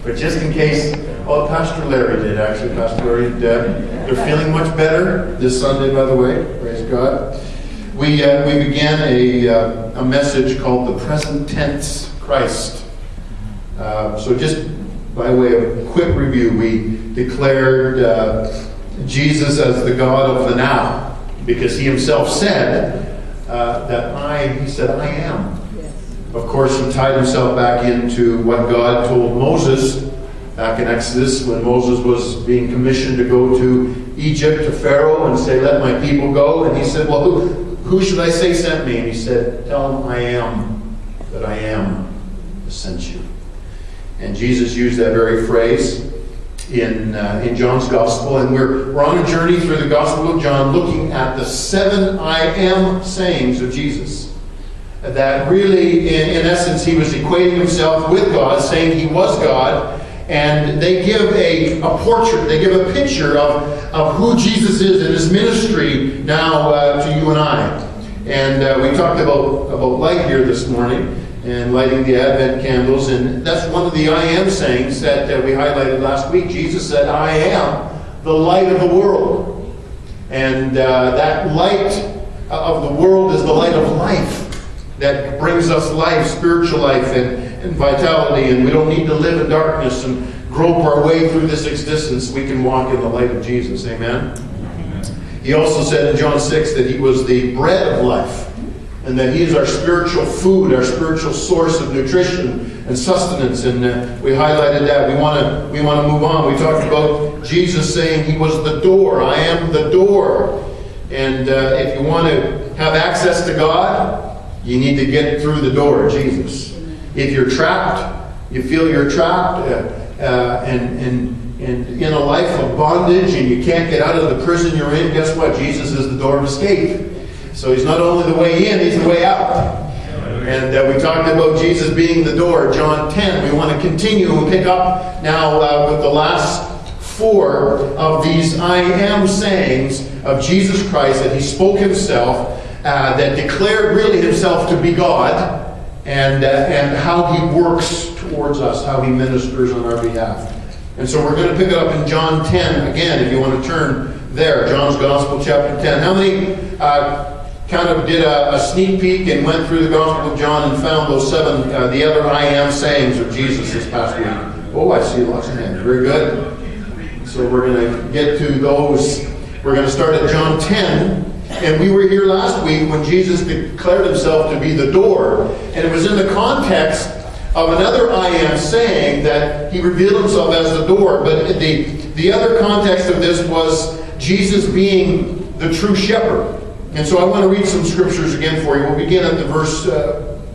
But just in case, oh, Pastor Larry did actually. Pastor Larry and Deb, they're feeling much better this Sunday, by the way. Praise God. We began a message called the Present Tense Christ. So just by way of quick review, we declared Jesus as the God of the now, because he himself said he said, I am. Of course, he tied himself back into what God told Moses back in Exodus when Moses was being commissioned to go to Egypt, to Pharaoh, and say, let my people go. And he said, well, who should I say sent me? And he said, tell him I am, that I am sent you. And Jesus used that very phrase in John's Gospel. And we're on a journey through the Gospel of John looking at the 7 I am sayings of Jesus. That really, in essence, he was equating himself with God, saying he was God. And they give a portrait, they give a picture of who Jesus is in his ministry now to you and I. And we talked about light here this morning and lighting the Advent candles. And that's one of the I am sayings that we highlighted last week. Jesus said, I am the light of the world. And that light of the world is the light of life that brings us life, spiritual life and vitality. And we don't need to live in darkness and grope our way through this existence. We can walk in the light of Jesus. Amen? He also said in John 6 that he was the bread of life, and that he is our spiritual food, our spiritual source of nutrition and sustenance. And we highlighted that. We want to move on. We talked about Jesus saying he was the door. I am the door. And if you want to have access to God, you need to get through the door of Jesus. If you're trapped, you feel you're trapped, and in a life of bondage, and you can't get out of the prison you're in, guess what? Jesus is the door of escape. So he's not only the way in, he's the way out. And we talked about Jesus being the door, John 10. We want to continue and pick up now with the last 4 of these I am sayings of Jesus Christ that he spoke himself, that declared really himself to be God, and how he works towards us, how he ministers on our behalf. And so we're going to pick it up in John 10 again, if you want to turn there. John's Gospel, chapter 10. How many kind of did a sneak peek and went through the Gospel of John and found those 7, the other I am sayings of Jesus this past week? Oh, I see lots of hands. Very good. So we're going to get to those. We're going to start at John 10. And we were here last week when Jesus declared himself to be the door. And it was in the context of another I am saying that he revealed himself as the door. But the other context of this was Jesus being the true shepherd. And so I want to read some scriptures again for you. We'll begin at the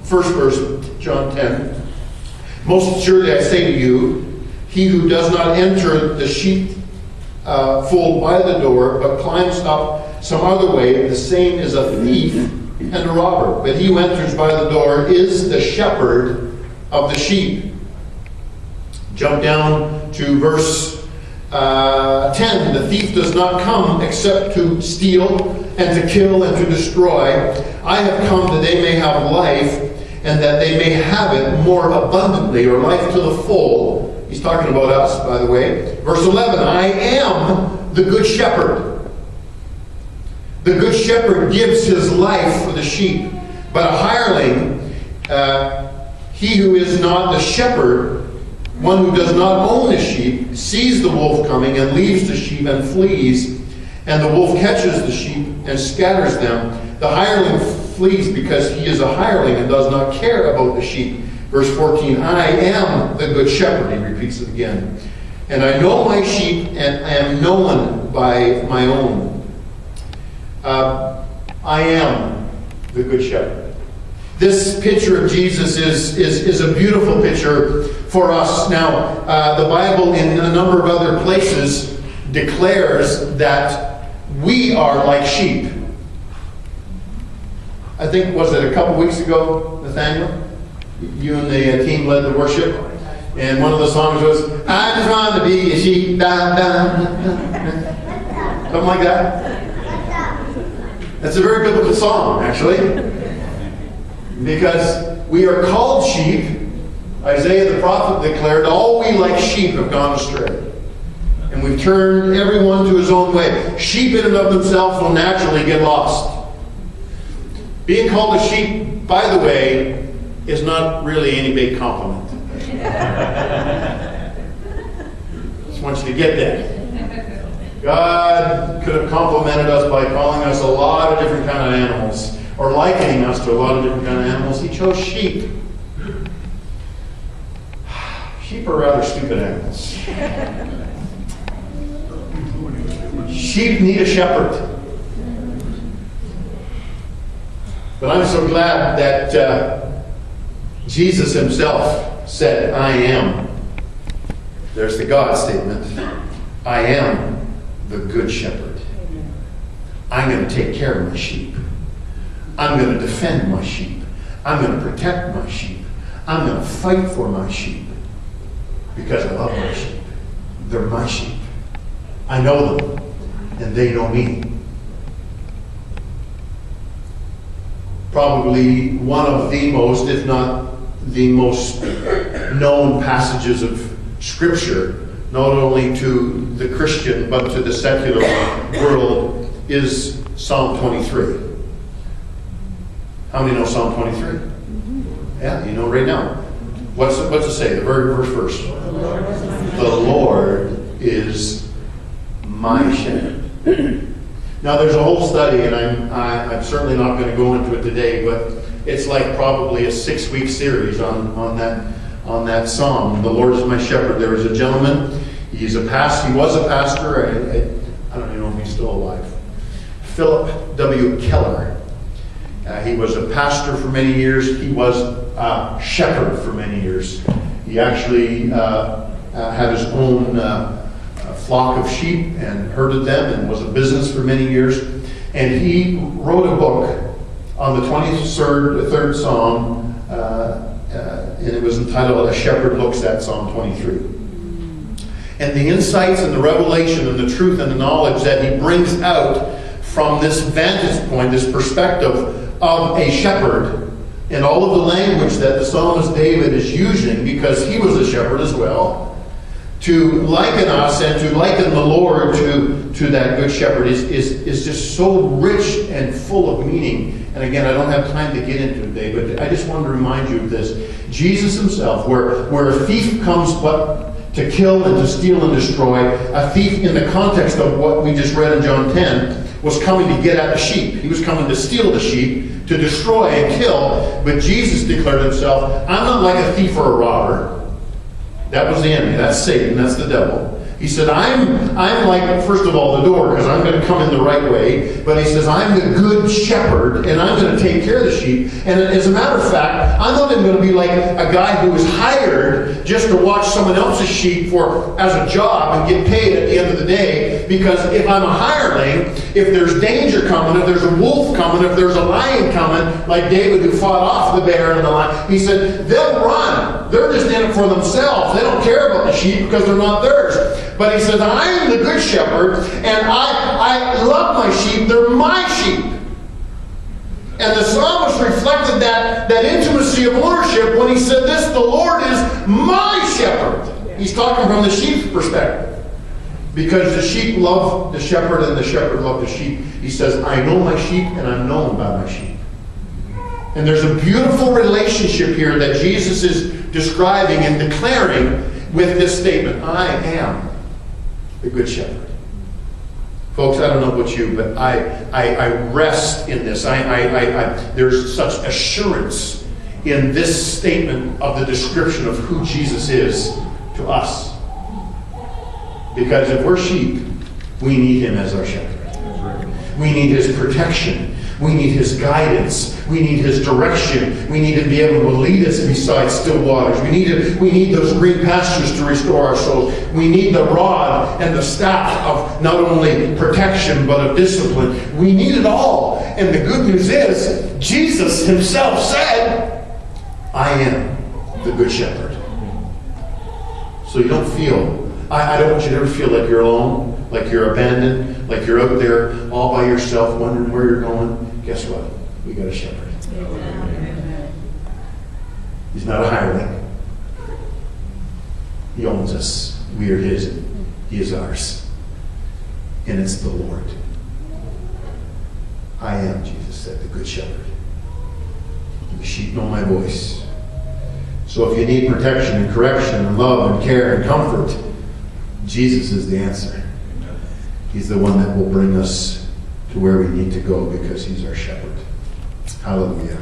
first verse, John 10. Most assuredly I say to you, he who does not enter the sheepfold by the door, but climbs up some other way, the same is a thief and a robber. But he who enters by the door is the shepherd of the sheep. Jump down to verse 10. The thief does not come except to steal and to kill and to destroy. I have come that they may have life, and that they may have it more abundantly, or life to the full. He's talking about us, by the way. Verse 11, I am the good shepherd. The good shepherd gives his life for the sheep. But a hireling, he who is not the shepherd, one who does not own the sheep, sees the wolf coming and leaves the sheep and flees. And the wolf catches the sheep and scatters them. The hireling flees because he is a hireling and does not care about the sheep. Verse 14, I am the good shepherd. He repeats it again. And I know my sheep, and I am known by my own. I am the good shepherd. This picture of Jesus is a beautiful picture for us. Now, the Bible in a number of other places declares that we are like sheep. I think, was it a couple weeks ago, Nathaniel? You and the team led the worship. And one of the songs was, I just want to be a sheep. Da, da, da, da. Something like that. That's a very biblical song, actually. Because we are called sheep, Isaiah the prophet declared, all we like sheep have gone astray. And we've turned everyone to his own way. Sheep in and of themselves will naturally get lost. Being called a sheep, by the way, is not really any big compliment. Just want you to get that. God could have complimented us by calling us a lot of different kind of animals, or likening us to a lot of different kind of animals. He chose sheep. Sheep are rather stupid animals. Sheep need a shepherd. But I'm so glad that Jesus himself said, I am. There's the God statement. I am the good shepherd. I'm going to take care of my sheep. I'm going to defend my sheep. I'm going to protect my sheep. I'm going to fight for my sheep. Because I love my sheep. They're my sheep. I know them. And they know me. Probably one of the most, if not the most known passages of Scripture, not only to the Christian but to the secular world, is Psalm 23. How many know Psalm 23? Yeah, you know right now. What's it say? The very first verse. The Lord is my shepherd. Now there's a whole study, and I'm certainly not going to go into it today, but it's like probably a 6-week series on that psalm. The Lord is my shepherd. There was a gentleman. He was a pastor. I don't even know if he's still alive. Philip W. Keller. He was a pastor for many years. He was a shepherd for many years. He actually had his own flock of sheep and herded them and was a business for many years. And he wrote a book on the 23rd Psalm, and it was entitled A Shepherd Looks at Psalm 23. And the insights and the revelation and the truth and the knowledge that he brings out from this vantage point, this perspective of a shepherd, and all of the language that the psalmist David is using, because he was a shepherd as well, to liken us and to liken the Lord to that good shepherd is just so rich and full of meaning. And again, I don't have time to get into it today, but I just wanted to remind you of this. Jesus himself, where a thief comes but to kill and to steal and destroy, a thief in the context of what we just read in John 10 was coming to get at the sheep. He was coming to steal the sheep, to destroy and kill. But Jesus declared himself, I'm not like a thief or a robber. That was the enemy. That's Satan. That's the devil. He said, I'm like, first of all, the door, because I'm going to come in the right way. But he says, I'm the good shepherd, and I'm going to take care of the sheep. And as a matter of fact, I'm not even going to be like a guy who is hired just to watch someone else's sheep as a job and get paid at the end of the day. Because if I'm a hireling, if there's danger coming, if there's a wolf coming, if there's a lion coming, like David who fought off the bear and the lion, he said, they'll run. They're just in it for themselves. They don't care about the sheep because they're not theirs. But he says, I am the good shepherd, and I love my sheep. They're my sheep. And the psalmist reflected that intimacy of ownership when he said this, the Lord is my shepherd. He's talking from the sheep's perspective. Because the sheep love the shepherd and the shepherd love the sheep. He says, I know my sheep and I'm known by my sheep. And there's a beautiful relationship here that Jesus is describing and declaring with this statement. I am the good shepherd. Folks, I don't know about you, but I rest in this. There's such assurance in this statement of the description of who Jesus is to us. Because if we're sheep, we need him as our shepherd. We need his protection. We need his guidance. We need his direction. We need to be able to lead us beside still waters. We need those green pastures to restore our souls. We need the rod and the staff of not only protection but of discipline. We need it all. And the good news is, Jesus himself said, I am the good shepherd. So you don't feel, I don't want you to ever feel like you're alone, like you're abandoned, like you're out there all by yourself wondering where you're going. Guess what? We got a shepherd. Amen. He's not a hireling. He owns us. We are His. He is ours. And it's the Lord. I am, Jesus said, the Good Shepherd. The sheep know my voice. So if you need protection and correction and love and care and comfort, Jesus is the answer. He's the one that will bring us to where we need to go because He's our shepherd. Hallelujah.